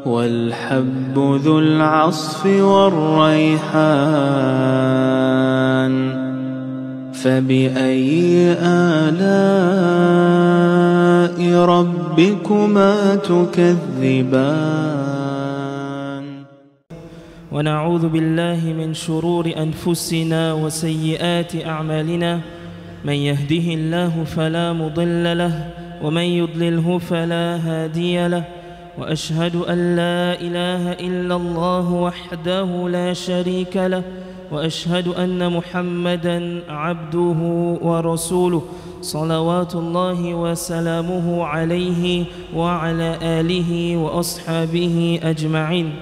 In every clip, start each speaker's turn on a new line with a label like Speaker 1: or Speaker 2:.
Speaker 1: والحب ذو العصف والريحان فبأي آلاء ربكما تكذبان
Speaker 2: ونعوذ بالله من شرور أنفسنا وسيئات أعمالنا من يهده الله فلا مضل له ومن يضلله فلا هادي له وأشهد أن لا إله إلا الله وحده لا شريك له وأشهد أن محمدًا عبده ورسوله صلوات الله وسلامه عليه وعلى آله وأصحابه أجمعين.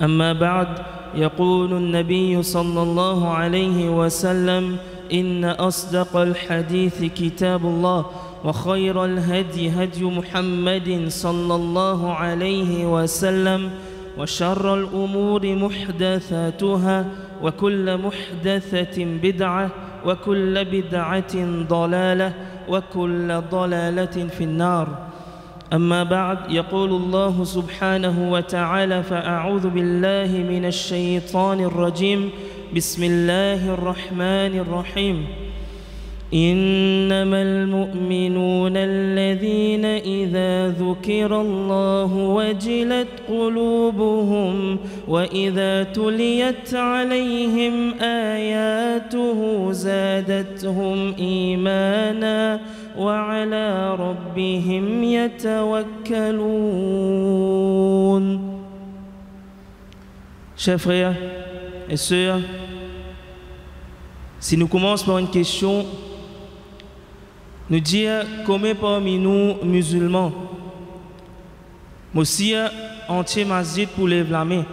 Speaker 2: أما بعد، يقول النبي صلى الله عليه وسلم: إن أصدق الحديث كتاب الله وخير الهدي هدي محمد صلى الله عليه وسلم وشر الأمور محدثاتها وكل محدثة بدعة وكل بدعة ضلالة وكل ضلالة في النار. أما بعد، يقول الله سبحانه وتعالى: فأعوذ بالله من الشيطان الرجيم، بسم الله الرحمن الرحيم. إنما المؤمنون الذين إذا ذكر الله وجلت قلوبهم وإذا تليت عليهم آياته زادتهم إيمانا وعلى ربهم يتوكلون. Chers frères et sœurs, si nous commençons par une question, nous dire combien parmi nous musulmans, aussi entier masjid pour lever la main.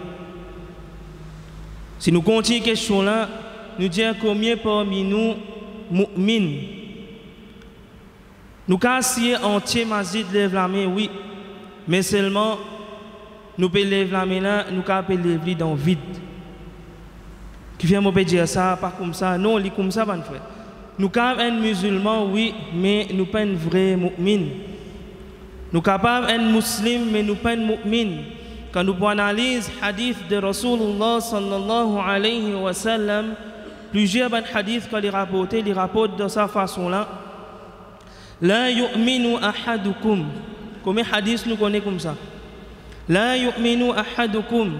Speaker 2: Si nous continuons cette question-là, nous dire combien parmi nous mu'min. Nous cassions entier masjid lever la main, oui, mais seulement nous pouvons lever la main là, nous pouvons lever dans le vide. Qui vient me dire ça, pas comme ça, non, il est comme ça, mon frère. Nous sommes un musulman, oui, mais nous ne sommes pas un vrai mu'min. Nous sommes capables un musulman, mais nous ne sommes pas un mu'min. Quand nous analysons le hadith de Rasulullah sallallahu alayhi wa sallam, plusieurs hadiths qu'il rapporte de sa façon-là. La yu'minu ahadukum. Combien de hadiths nous connaissons comme ça? La yu'minu ahadukum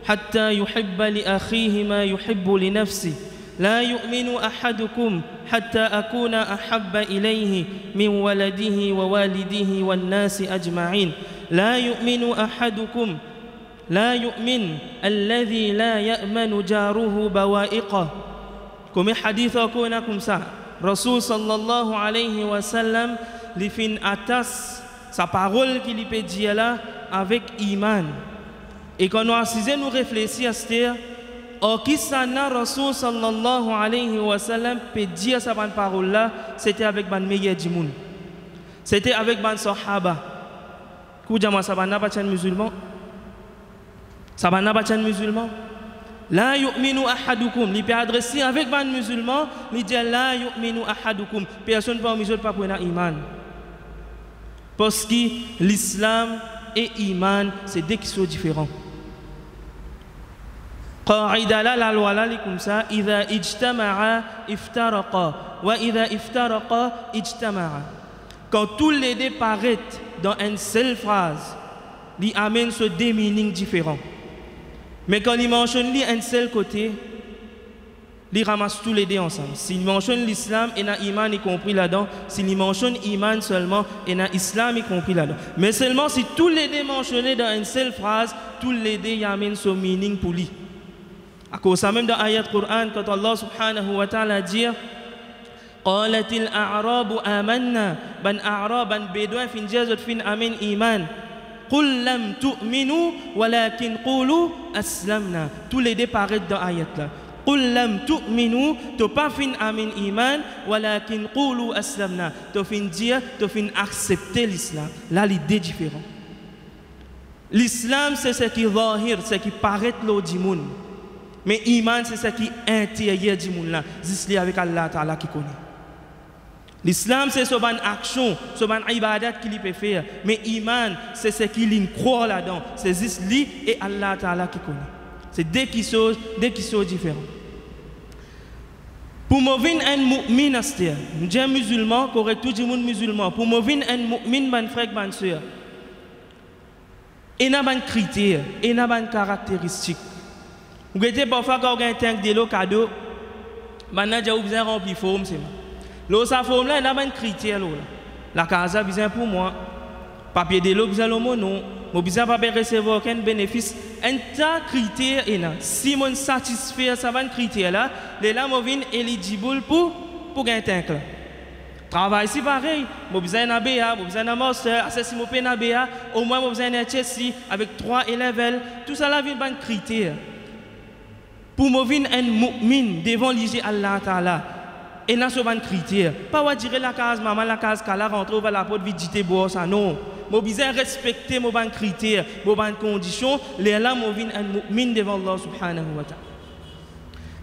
Speaker 2: hatta yuhibba li akhihi ma yuhibbu li nafsi. لا يؤمن أحدكم حتى أكون أحب إليه من ولده ووالده والناس أجمعين. لا يؤمن أحدكم، لا يؤمن الذي لا يأمن جاره بوائقه. كم حديث أكون كم سا رسول صلى الله عليه وسلم لفين أتاس sa parole qu'il peut dire là avec iman. Et quand nous assisons, nous réfléchissons à ce or, qui s'en a Rasul sallallahu alayhi wa sallam peut dire sa bonne parole là, c'était avec ban meilleur du monde. C'était avec ban sahaba. Koujama sabana bachan musulman. Sabana bachan musulman. La yu'minu ahadukum. Il peut adresser avec ban musulman, il dit la yu'minu ahadukum. Personne pas musulman pas prendre iman. Parce que l'islam et iman, c'est deux qui sont différents. قاعدة لا loi là comme ça إذا اجتمعا افترقا وإذا افترقا اجتمعا. Quand tous les deux paraissent dans une seule phrase, ils amènent ce deux meanings différents. Mais quand ils mentionnent un seul côté, ils ramassent tous les deux ensemble. S'ils mentionnent l'islam, et na iman y compris là-dedans. S'ils mentionnent iman seulement, et na islam y compris là-dedans. Mais seulement si tous les deux mentionnés dans une seule phrase, tous les deux y amènent ce meaning pour lui. À cause même dans l'ayat Coran, quand Allah subhanahu wa ta'ala dit قالت الأعراب آمنا بن أعراب بن بدوان فين جازت فين أمين إيمان قل لم تؤمنوا ولكن قولوا أسلمنا. Tous les deux paraissent dans l'ayat là. قل لم تؤمنوا تو pas fin amin iman ولكن قولوا أسلمنا. To fin dire, to fin accepter l'islam. Là l'idée différente. L'islam c'est ce qui zahir, ce qui paraît l'eau du monde. Mais iman c'est ce qui est intérieur du monde là. C'est avec Allah Ta'ala qui connaît. L'islam, c'est ce ban action, ce ban ibadat qu'il peut faire. Mais iman, c'est ce qu'il croit là-dedans. C'est juste lui et Allah Ta'ala qui connaît. C'est deux qui sont différents. Pour moi, un mu'min, c'est un musulman, correct, tout le monde musulman. Pour moi, un mu'min, ban frère, ban soeur. Il y a un critère, il y a une caractéristique. Vous voyez, parfois, quand vous avez un tank de l'eau cadeau, maintenant, vous avez besoin de remplir forme. L'eau, ça forme là, il y a un critère. La case a besoin pour moi. Papier de l'eau, besoin de mon nom. Mon besoin pas recevoir aucun bénéfice. Un tas de critères est là. Si mon satisfait ça va un critère là, les là mon vin éligible pour gagner un tank là. Travail c'est pareil. Mon besoin d'un BA, mon besoin d'un master, si mon peine BA, au moins mon besoin d'un HSC avec 3 level. Tout ça là vient un critère. Pour moi vin un mu'min devant l'IG Allah Ta'ala. Et là c'est un critère. Pas va dire la case maman la case kala rentre vers la porte vite dit boire ça non. Moi besoin respecter mon ban critères, mon ban conditions, les là moi vinn un mu'min devant Allah subhanahu wa ta'ala.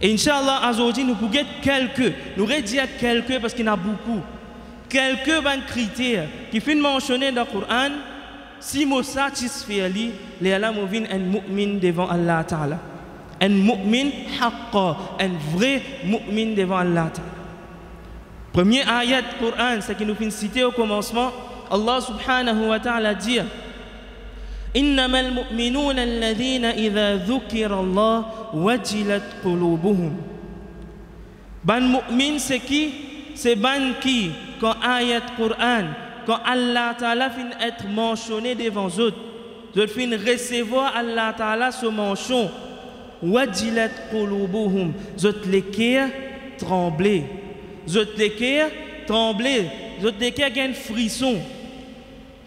Speaker 2: Et inchallah aujourd'hui nous pouvons quelques, nous redire quelques parce qu'il y en a beaucoup. Quelques ban critères qui finissent mentionner dans le Coran, si moi satisfait lui, les là moi vinn un mu'min devant Allah ta'ala. Un mu'min haqqa, un vrai mu'min devant Allah ta'ala. Premier ayat du Coran, c'est qui nous finit citer au commencement. Allah subhanahu wa ta'ala dit إنما المؤمنون الذين إذا ذكر الله وجلت قلوبهم. Ban mu'min c'est qui? C'est ban qui quand ayat Coran, quand Allah Ta'ala fin être mentionné devant eux, ils fin recevoir Allah Ta'ala ce mention. Wajilat qulubuhum. Ils les cœurs trembler. Ils les cœurs trembler. Ils les cœurs gagnent frisson.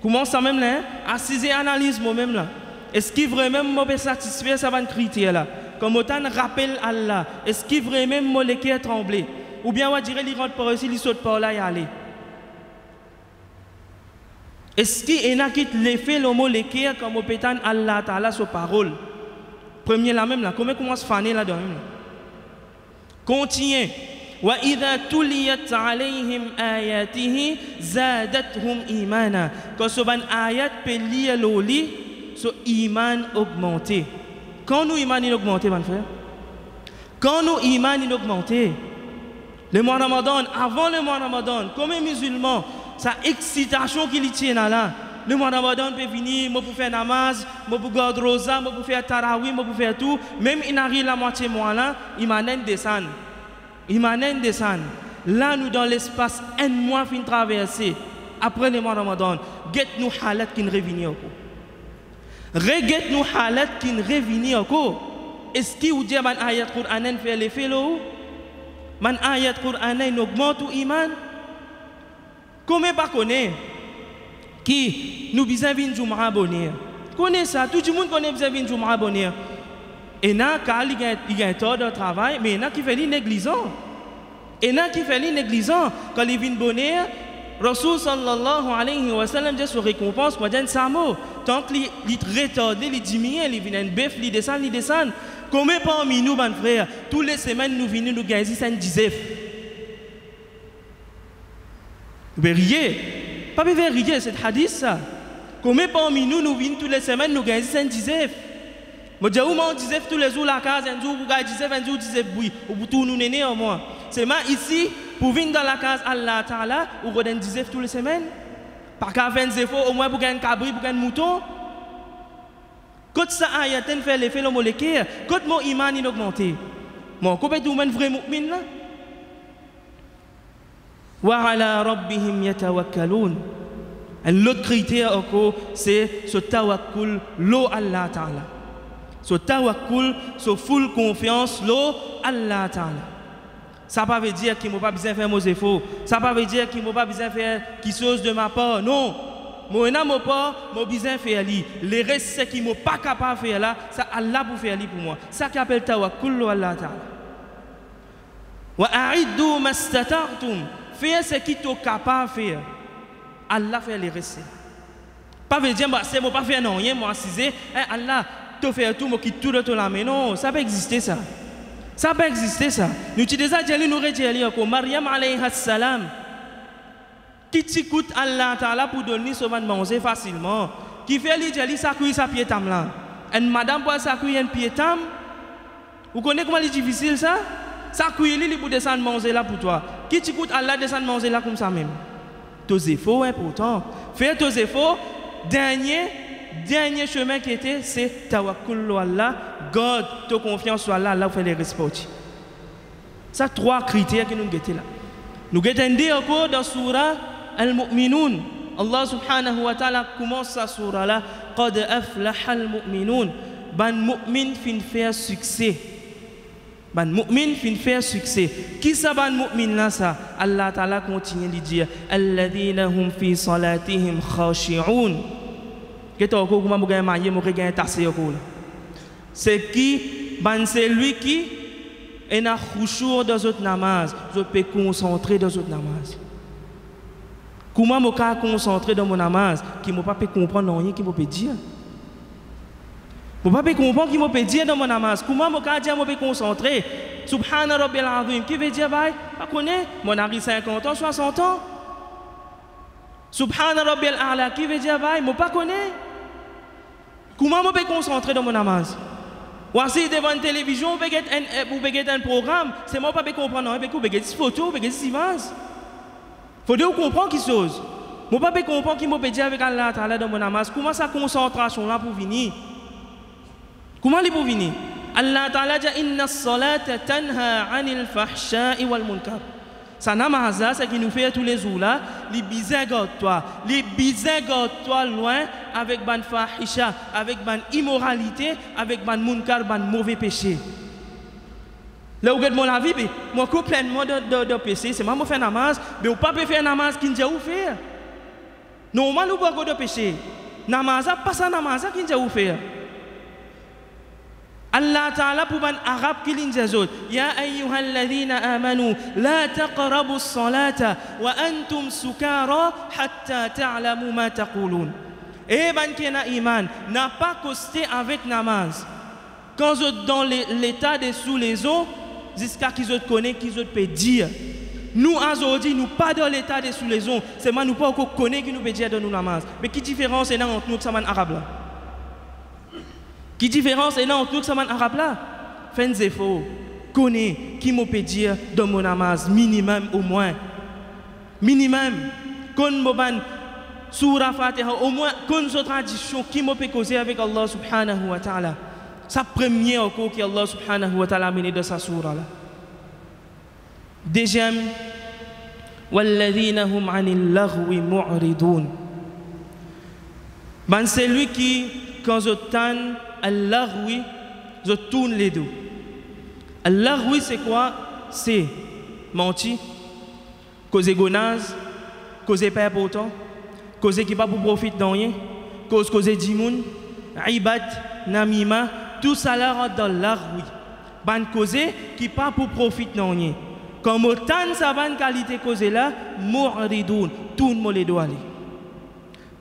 Speaker 2: Comment ça même là? Assise et analyse moi-même là. Est-ce qu'il vraiment me satisfait ça va critère là? Comme autant rappelle Allah. Est-ce qu'il vraiment me les cœurs trembler? Ou bien on va dire il rentre par ici, il saute par là et aller. Est-ce qu'il y en a qui l'effet le mot les cœurs comme au pétan Allah Ta'ala sur parole? Premier là même là, comment commence à faner là-dedans? Continue. وَإِذَا تُلِيَتْ عَلَيْهِمْ آيَاتِهِ زَادَتْهُمْ إِيمَانًا. Quand ce ban ayat peut lire l'oli, ce iman augmenté. Quand nous iman il augmenté, mon frère? Quand nous iman il augmenté, le mois Ramadan, avant le mois Ramadan, comme un musulman, sa excitation qu'il tient là. Le mois Ramadan peut venir, moi pour faire namaz, moi pour garder rosa, moi pour faire tarawih, moi pour faire tout. Même il arrive la moitié mois là, il m'amène descendre. Il m'amène descendre. Là, nous dans l'espace, un mois fin traversé. Après le mois Ramadan, get nous halat qui ne revient encore. Reget nous halat qui ne revient encore. Est-ce qu'il vous dit man ayat Qur'anen fait l'effet là? Man ayat Qur'anen augmente ou iman? Comment pas connaître? Qui nous besoin d'une Jum'a bonheur. Connaît ça, tout le monde connaît besoin d'une Jum'a bonheur. Et là, il y a un tort de travail, mais il y a qui fait les négligents. Et il y a qui fait les négligents. Quand il vient bonheur, Rasul sallallahu alayhi wa sallam dit sur récompense, quoi dit ça mot. Tant qu'il est retardé, il diminue, il vient un bœuf, il descend. Comment parmi nous, mon frère, toutes les semaines nous venons nous gagner 5 disef. Vous verriez, pas vérifier cette hadith ça. Comment parmi nous venons toutes les semaines nous gagner 5 disef. Je dis, on disait tous les jours la case, un jour vous gagnez 19, un jour vous disait oui, ou tout nous néné au moins. C'est moi ici, pour venir dans la case Allah Ta'ala, ou vous gagnez 19 toutes les semaines. Par qu'à 20 efforts, au moins pour gagner un cabri, pour gagner un mouton. Quand ça a fait l'effet, le molécule, quand mon iman est augmenté. Bon, comment est-ce que vous êtes vrai mu'min là? Wa ala rabbihim yatawakkalun. L'autre critère encore, c'est ce tawakkul, l'eau Allah Ta'ala. Ce tawakkul, ce full confiance, l'eau Allah Ta'ala. Ça ne veut pas dire qu'il ne m'a pas besoin de faire mes efforts. Ça ne veut pas dire qu'il ne m'a pas besoin de faire quelque chose de ma part. Non. Moi, je n'ai pas besoin de faire. Les restes, ce qu'il ne m'a pas capable de faire là, ça Allah pour faire pour moi. Ça qui appelle tawakkul, l'eau Allah Ta'ala. Wa a'iddu mastata'tum. Faire ce qui est capable de faire. Allah fait les restes. Pas veut dire, c'est moi pas faire non, rien, moi assisé. Allah, tu fais tout, moi qui tout de tout là. Mais non, ça peut exister ça. Ça peut exister ça. Nous utilisons déjà nous retirer encore. Maryam alayhi salam. Qui t'écoute Allah Ta'ala pour donner ce van manger facilement. Qui fait l'idée, ça cuit sa pied-tam là. Et madame pour ça cuit un pied-tam. Vous connaissez comment c'est difficile ça? Ça cuit li pour descendre manger là pour toi. Qui t'écoute Allah descendre manger là comme ça même. Tes efforts important. Fais tes efforts. Dernier chemin qui était, c'est tawakkul Allah. God, ta confiance sur Allah, là où fait les respects. Ça 3 critères que nous guettons là. Nous guettons dit encore dans surah Al-Mu'minun. Allah subhanahu wa ta'ala commence sa surah là. Qad aflaha al-mu'minun. Ban mu'min fin faire succès. Ban mu'min fin faire succès. Qui ça ban mu'min là ça? Allah ta'ala continue de dire alladhina hum fi salatihim khashi'un. Qu'est-ce que vous avez marié, vous avez tassé c'est qui? Ben c'est lui qui est dans khushu' dans votre namaz. Je peux concentrer dans votre namaz. Comment je peux concentrer dans mon namaz qui ne peut pas comprendre rien qui me peut dire. Je ne peux pas comprendre qui me peut dire dans mon namaz. Comment je peux dire que je peux concentrer? Subhana Rabbil Azim. Qui veut dire, je connais, mon ami 50 ans, 60 ans. Subhana Rabbil A'la. Qui veut dire, je ne connais pas. Comment je peux concentrer dans mon namaz? Ou si devant une télévision, vous avez un programme, c'est moi pas comprendre, vous avez des photos, vous avez des images. Il faut comprendre qui chose. Je ne peux pas comprendre qui me dire avec Allah Ta'ala dans mon namaz. Comment sa concentration là pour venir? Comment elle pour venir? Allah Ta'ala dit inna as-salata tanha 'anil fahsha'i wal munkar. Ça namaz c'est qui nous fait tous les jours là, les bizagots-toi loin avec ban fahisha, avec ban immoralité, avec ban munkar, ban mauvais péché. Là où regarde mon avis, moi complètement de péché, c'est moi qui fais namaz, mais on pas faire namaz qui nous faire. Normalement nous pas de péché. Namaz pas ça namaz qui nous faire. Allah Ta'ala pour ban arabe qui l'injazot ya ayyuhalladhina amanu la taqrabu as-salata wa antum sukara hatta ta'lamu ma taqulun. Et ban qui na iman n'a pas costé avec namaz quand vous êtes dans l'état de sous les eaux jusqu'à qu'ils autres connaissent qu'ils autres peut dire nous aujourd'hui nous pas dans l'état de sous les eaux c'est moi nous pas encore connaît qui nous peut dire dans nous namaz mais qui différence est là entre nous ça man arabe là. Qui différence est là entre nous, ça man arabe là? Faites des efforts. Connais qui me peut dire dans mon namaz, minimum au moins. Minimum. Qu'on me ban surah Fatiha, au moins, qu'on soit tradition qui me peut causer avec Allah subhanahu wa ta'ala. Ça premier encore que Allah subhanahu wa ta'ala a mené dans sa surah là. Deuxième, walladhina hum 'anil laghwi mu'ridun. Ben c'est lui qui, quand je t'en al-laghwi, je tourne les dos. Al-laghwi, c'est quoi? C'est mentir, causer gonaz, causer pas important, causer qui pas pour profit dans rien, causer dimoun, ibad, namima, tout ça là rentre dans l'aghwi. Ban causer qui pas pour profit dans rien. Comme autant ça ban qualité causer là, mu'ridoun, tourne les doigts aller.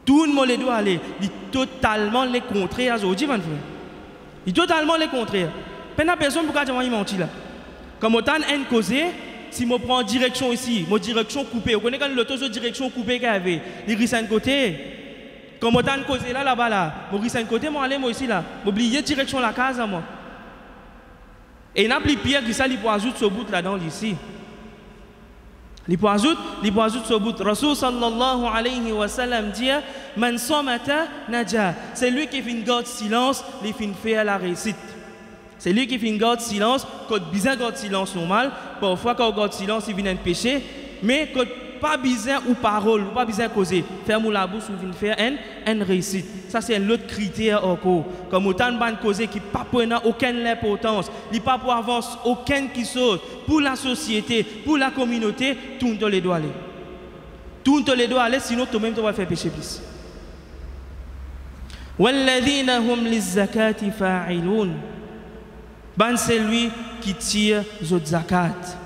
Speaker 2: Tout le monde doit aller. Il est totalement le contraire aujourd'hui, mon frère. Il est totalement le contraire. Personne ne peut dire mentir là. Comme autant un causé, si je prends direction ici, ma direction coupée, vous connaissez quand l'auto direction coupée qu'il y avait, il risque un côté. Comme autant causé là, là-bas là, je risque un côté, moi aller moi ici là, m'oublier direction la case moi. Et il n'a plus pire que ça, il peut ajouter ce bout là-dedans ici. Il peut ajouter ce bout. Rasul sallallahu alayhi wa sallam dit man somata naja. C'est lui qui fait une garde silence, il fait faire la réussite. C'est lui qui fait une garde silence, quand bizarre garde silence normal, parfois quand on garde silence, il vient un péché, mais quand pas bizarre ou parole, ou pas bizarre causer, ferme la bouche ou vient faire une réussite. Ça c'est un autre critère encore. Comme autant de bandes causées qui pas prennent aucune importance, il pas pour avancer aucune qui saute pour la société, pour la communauté, tourne les doigts aller. Tourne les doigts aller, sinon toi-même tu vas faire pécher plus. Walladhina hum lizzakati fa'ilun. Ben c'est lui qui tire zot zakat.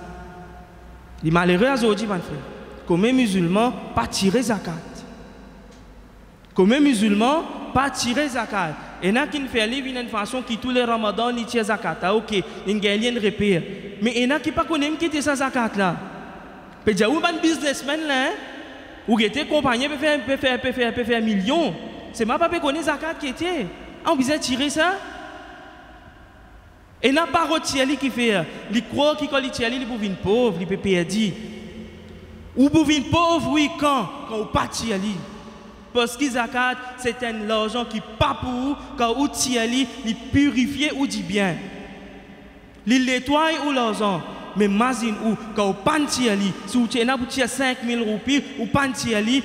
Speaker 2: Il est malheureux aujourd'hui, mon frère. Comme musulman, pas tirer zakat. Comme musulman, pas tirer zakat. Et il y a qui fait une façon qui tous les ramadans ni tire zakat. Ah, ok, il y a un repère. Mais il y a qui pas connaît qui tire sa zakat là. Peut dire ou un businessman là, Ou était compagnie peut faire millions. C'est ma papa connaît zakat qui était. On besoin tirer ça. Et n'a pas retiré qui fait. Les croix qui collent tirer les pour venir pauvre, les perdu. Ou pour venir pauvre oui quand on pas tirer. Parce que zakat c'est un argent qui pas pour quand on tire il purifier ou dit bien. Il nettoie ou l'argent. Mais imagine ou quand on pas tirer si vous tirez pour tirer 5 000 roupies ou pas tirer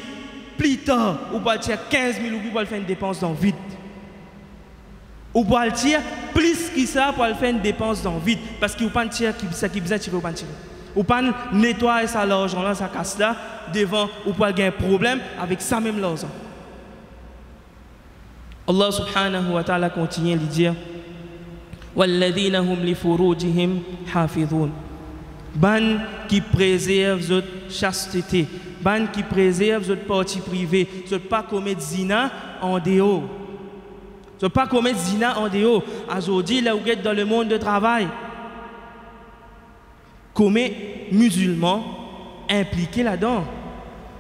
Speaker 2: plus tard ou pas tirer 15 000 roupies pour faire une dépense dans le vide. Ou pour le tirer plus que ça pour faire une dépense dans le vide parce qu'il pas tirer ça qui besoin tirer ou pas tirer. Ou pas nettoyer ça l'argent là ça casse là devant ou pas gagner un problème avec ça même l'argent. Allah subhanahu wa ta'ala continue de dire والذين هم لفروجهم حافظون. Ban qui préserve votre chasteté, ban qui préserve votre partie privée, ne pas commettre zina en dehors. Ne pas commettre zina en dehors. Aujourd'hui, là où vous êtes dans le monde de travail, combien musulmans impliqués là-dedans?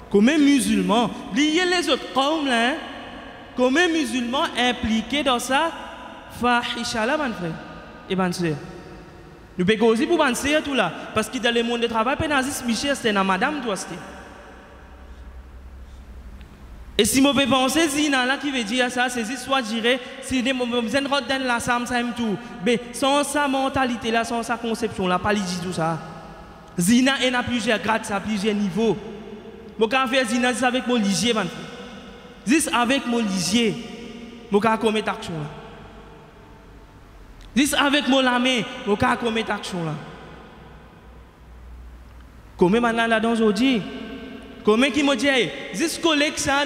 Speaker 2: Combien musulmans, liés les autres comme là, combien musulmans impliqués dans ça? Fahisha là, mon frère et mon soeur. Nous pouvons aussi pour penser tout là. Parce que dans le monde du travail, Pénazis Michel, c'était dans Madame Douasté. Et si je peux penser, Zina là qui veut dire ça, c'est soit dirais, si des moments dans la Sam, ça aime tout. Mais sans sa mentalité là, sans sa conception là, pas lui dire tout ça. Zina, il y a plusieurs grades, ça a plusieurs niveaux. Je peux faire Zina avec mon lisier, man. Juste avec mon lisier, je peux commettre action là. Dis avec mon lame, je peux commettre action là. Comment maintenant là-dedans aujourd'hui? Comment qui me dit, dis collègue ça,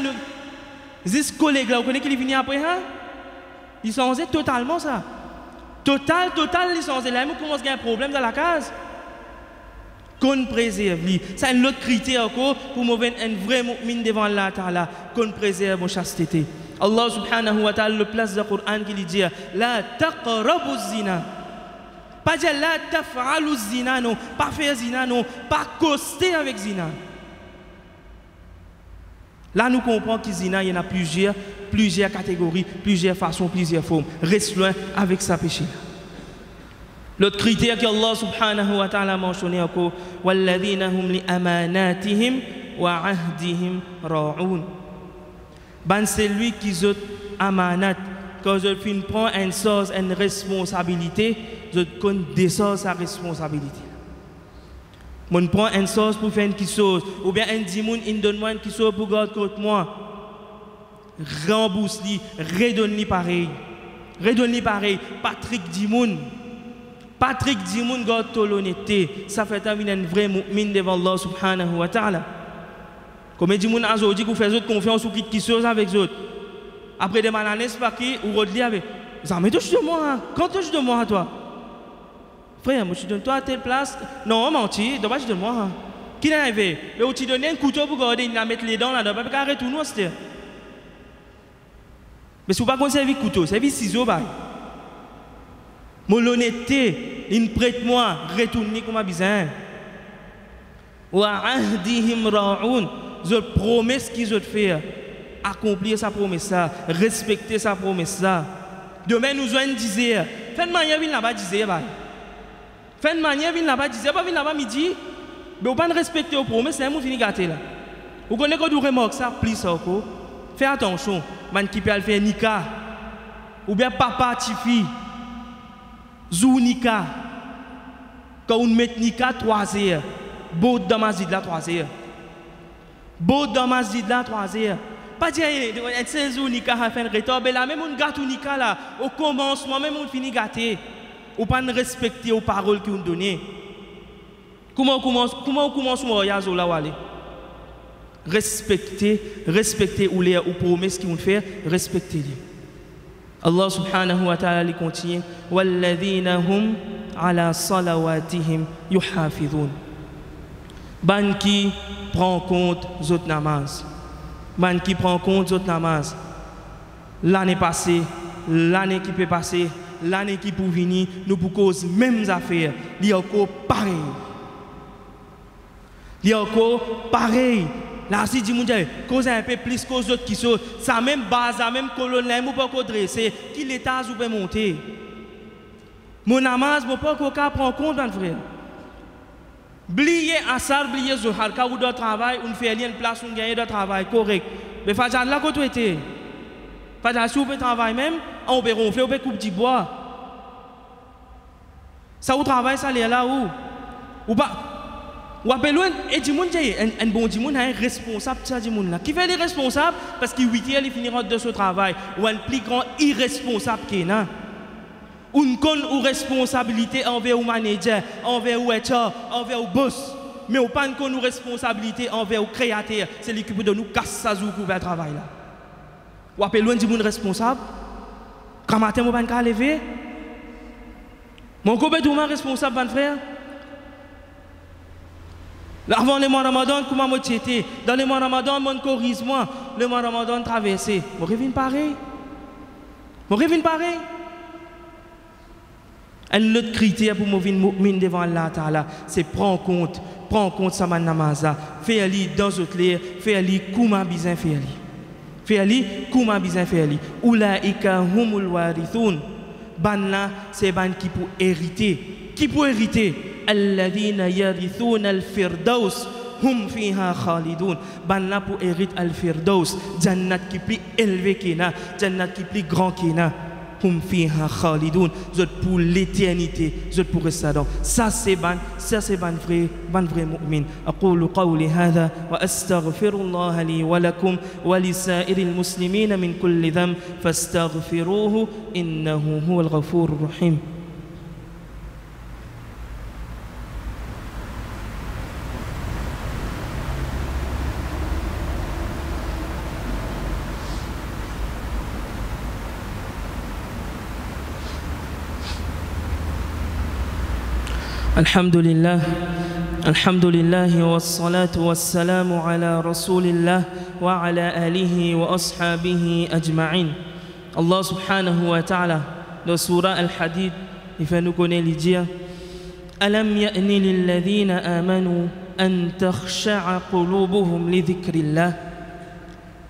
Speaker 2: dis collègue là, vous connaissez qui est venu après, hein? Ils sont totalement ça. Total, ils sont là, mais commence à avoir un problème dans la case. Qu'on préserve lui. C'est un autre critère encore pour me faire un vrai mu'min devant Allah Ta'ala. Qu'on préserve mon chasteté. Allah subhanahu wa ta'ala le place dans le Coran qui lui dit la taqrabu zina. Pas dire la taf'alu zina non, pas faire zina non, pas coster avec zina. Là nous comprenons que zina il y en a plusieurs catégories, plusieurs façons, plusieurs formes. Reste loin avec sa péché. L'autre critère que Allah subhanahu wa ta'ala a mentionné encore walladhina hum li amanatihim wa ahdihim ra'un. Ben c'est lui qui zot amanat quand je prend une responsabilité, je descends sa responsabilité. On prend une chose pour faire une chose ou bien un dimoun il donne moi une chose pour garder contre moi. Rembourse-lui, redonne-lui pareil. Redonne-lui pareil. Patrick Dimoun garde ton honnêteté. Ça fait un vrai mu'min devant Allah subhanahu wa ta'ala. Comme dit mon aujourd'hui qu'on fait confiance ou qui chose avec eux. Après des mananes pas qui ou redli avec. Ça me touche de moi. Quand touche de moi à toi. Frère, moi je donne toi à telle place. Non, menti, dommage je donne moi. Qui est arrivé? Mais tu donnes un couteau pour garder, il la mettre les dents là-dedans, pas carré tout nous c'était. Mais si vous pas conserver couteau, c'est ciseaux bas. Mon honnêteté, il prête moi, retourner comme a besoin. Wa ahdihim ra'un. Je promesse qu'ils ont fait, accomplir sa promesse, respecter sa promesse. Demain, nous allons dire, fais de manière, il n'a pas dit, fais de manière, il n'a pas dit, pas il n'a pas midi, mais on ne pas respecter aux promesses, c'est un mot fini gâté là. Vous connaissez quand vous remarquez ça, plus encore, fais attention, man qui peut faire nika, ou bien papa, tifi, zou nika, quand on met nika 3 heures, beau dans ma zid là 3 heures. Beau dans ma zid là 3 heures. Pas dire, c'est zou nika a fait un retour, mais là même on gâte nika là, au commencement même on finit gâté. Ou pas respecter aux paroles qu'on donne. Comment on commence mon voyage là où aller? Respecter ou les promesses qu'ils vont faire, respecter-les. Allah subhanahu wa ta'ala lui continue walladhina hum ala salawatihim yuhafidhun. Ban qui prend compte zot namaz. Ban qui prend compte zot namaz. L'année passée, l'année qui peut passer, l'année qui peut venir, nous pour cause mêmes affaires, il y a encore pareil. Il y a encore pareil. Là, si dit, cause un peu plus cause d'autres qui sont, ça même base, ça même colonne, ou pas qu'on dresser, qui l'état ou peut monter. Mon amaz, mon pas qu'on prend compte, mon frère. Blier Assar, blier Zohar, car vous doit travail, on fait une place, on gagne de travail correct. Mais Fadjan là, quand tu étais, Fadjan, si vous pouvez travailler même, on peut ronfler, on peut couper du bois. Ça, vous travaillez, ça, là où? Ou pas? Ou appelez et du monde, un bon du monde est responsable de ça du monde là. Qui fait les responsables parce qu'il 8 heures il finira de ce travail ou un plus grand irresponsable qui est une con responsabilité envers le manager, envers le HR, envers le boss, mais on pas une responsabilité envers le créateur, c'est lui qui peut nous casser ça pour faire le travail là. Ou appelez du monde responsable. Quand matin on va pas lever. Mon copain responsable mon frère. Avant le mois de Ramadan, comment moi j'étais? Dans le mois de Ramadan, mon corrige moi. Le mois de Ramadan traversé. Mon revient pareil. Mon revient pareil. Un autre critère pour me venir devant Allah Ta'ala, c'est prendre compte sa namaza, faire-li dans autres lieux, faire-li comment bizarre faire-li. Faire-li comment bizarre faire-li. Ulaika humul warithun. Ban là, c'est ban qui pour hériter. Qui pour hériter? الذين يرثون الفردوس هم فيها خالدون ban pour hériter al-firdaus jannat qui plus élevé kina jannat qui plus grand kina hum fiha khalidun zot pour l'éternité zot pour rester dedans ça c'est ban vrai mu'min aqulu qawli hadha wa astaghfirullah li wa lakum wa li sa'iril muslimin min kulli dhanb fastaghfiruhu innahu huwal ghafurur rahim. الحمد لله والصلاة والسلام على رسول الله وعلى آله وأصحابه أجمعين. الله سبحانه وتعالى dans Surah Al-Hadid il fait nous connaître les dire ألم يأن للذين آمنوا أن تخشع قلوبهم لذكر الله.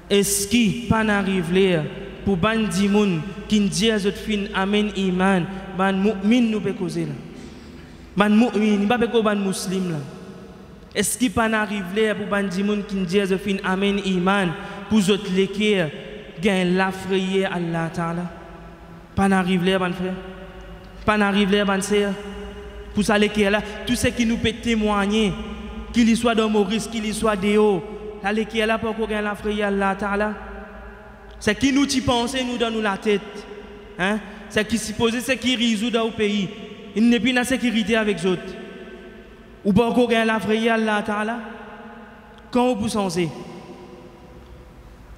Speaker 2: Est-ce qui pas n'arrive là pour ban dimoun qui dit à zot fin amen iman ban mu'min nous peut causer là. Ban mu'min, pas pour ban muslim là. Est-ce qu'il pas arrive là pour ban dimoun qui dit je fin amen iman pour autres l'équerre gain la frayé Allah Ta'ala. Pas arrive là ban frère. Pas arrive là ban sœur. Pour ça l'équerre là, tout ce qui nous peut témoigner qu'il soit dans Maurice, qu'il soit dehors, là l'équerre là pour qu'on gain la frayé Allah Ta'ala. C'est qui nous y penser nous dans nous la tête. Hein? C'est qui supposé c'est qui résout dans le pays. Il n'est plus en sécurité avec les autres. Ou pas qu'on gagne la vraie Allah Ta'ala. Quand vous sensez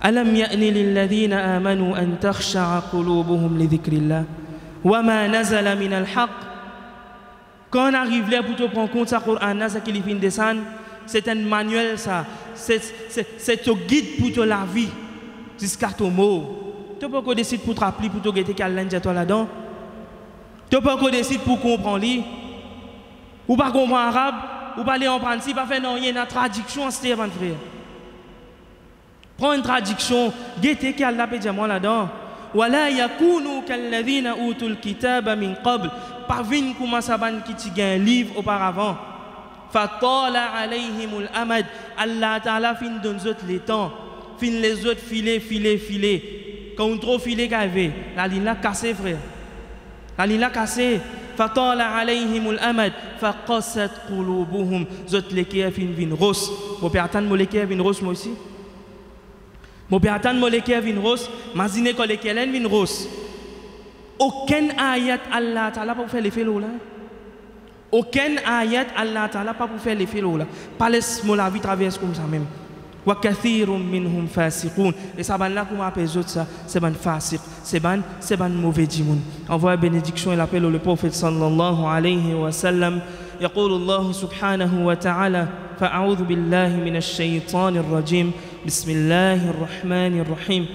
Speaker 2: ألم يأن للذين آمنوا أن تخشع قلوبهم لذكر الله وما نزل من الحق. Quand on arrive là pour te prendre compte ça Coran ça qui vient descendre, c'est un manuel ça, c'est ton guide pour ta la vie jusqu'à ton mot. Tu peux pas décider pour te rappeler pour te guetter qu'Allah dit toi là-dedans. Tu peux pas décider pour comprendre lui. Ou pas comprendre arabe, ou pas aller en principe, pas faire non, il y a une traduction en frère. Prends une traduction, guettez qu'Allah peut dire moi là-dedans. Wala yakunu kalladhina utul kitaba min qabl. Parvin comment ça ban qui ti un livre auparavant. Fatala alayhimul amad. Allah Ta'ala fin donne autres les temps. Fin les autres filer. Quand on trop filer qu'avait, la ligne là cassée frère. La ligne là cassée. فطال عليهم الأمد فقست قلوبهم زوت لكي فين روس مو بيعتان مولكي فين روس موسي مو بيعتان مولكي فين روس مازينه كولكي لين فين روس aucun ayat Allah Ta'ala pas pour faire l'effet là aucun ayat Allah Ta'ala pas pour faire l'effet là pas laisse mo la vie traverse comme ça même wa kathirun minhum fasiqun et ça ban là comment appelle ça c'est ban fasiq c'est ban mauvais dimoun envoie bénédiction et l'appel au prophète sallallahu alayhi wa sallam يقول الله سبحانه وتعالى فأعوذ بالله من الشيطان الرجيم بسم الله الرحمن الرحيم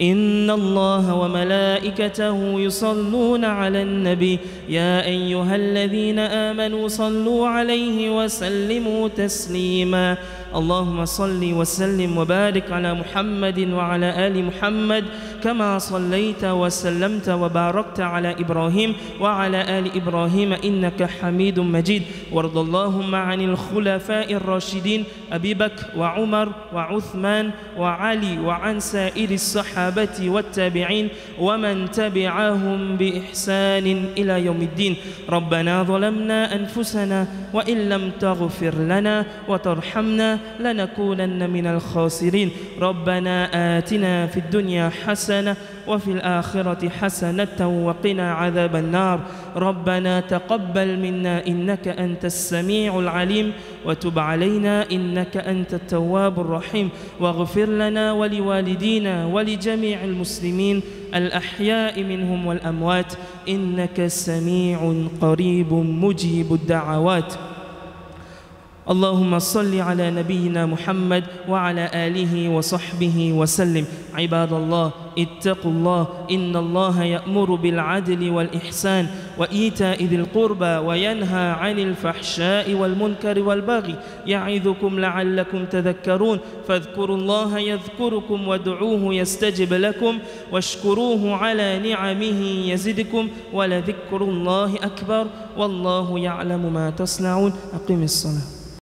Speaker 2: إن الله وملائكته يصلون على النبي يا أيها الذين آمنوا صلوا عليه وسلموا تسليما اللهم صل وسلم وبارك على محمد وعلى آل محمد كما صليت وسلمت وباركت على إبراهيم وعلى آل إبراهيم إنك حميد مجيد وارض اللهم عن الخلفاء الراشدين أبي بكر وعمر وعثمان وعلي وعن سائر الصحابة والتابعين ومن تبعهم بإحسان إلى يوم الدين ربنا ظلمنا أنفسنا وإن لم تغفر لنا وترحمنا لنكونن من الخاسرين ربنا آتنا في الدنيا حسنة وفي الآخرة حسنة وقنا عذاب النار ربنا تقبل منا إنك أنت السميع العليم وتب علينا إنك أنت التواب الرحيم واغفر لنا ولوالدينا ولجميع المسلمين الأحياء منهم والأموات إنك سميع قريب مجيب الدعوات اللهم صل على نبينا محمد وعلى آله وصحبه وسلم عباد الله اتقوا الله إن الله يأمر بالعدل والإحسان وإيتاء ذي القربى وينهى عن الفحشاء والمنكر والبغي يعظكم لعلكم تذكرون فاذكروا الله يذكركم وادعوه يستجب لكم واشكروه على نعمه يزدكم ولذكر الله أكبر والله يعلم ما تصنعون أقم الصلاة